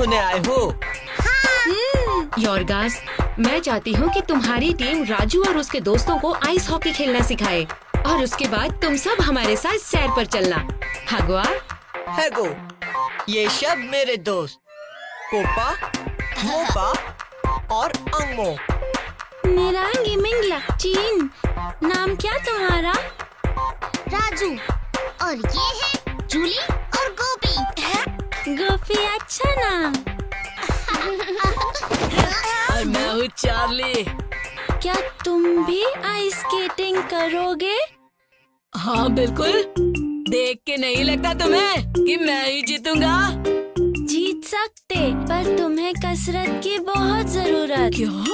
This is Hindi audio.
होने आए हो? योरगास, मैं चाहती हूँ कि तुम्हारी टीम राजू और उसके दोस्तों को आइस हॉकी खेलना सिखाए और उसके बाद तुम सब हमारे साथ सैर पर चलना। हगवा, हैगो, ये सब मेरे दोस्त कोपा, मोपा और अंगमो। निरांगी मिंगला चीन। नाम क्या तुम्हारा? राजू। और ये है जूली और गोपी। गोपी, अच्छा नाम। और मैं हूँ चार्ली। क्या तुम भी आइस स्केटिंग करोगे? हाँ बिल्कुल। देख के नहीं लगता तुम्हें कि मैं ही जीतूंगा? जीत सकते, पर तुम्हें कसरत की बहुत जरूरत। क्यों?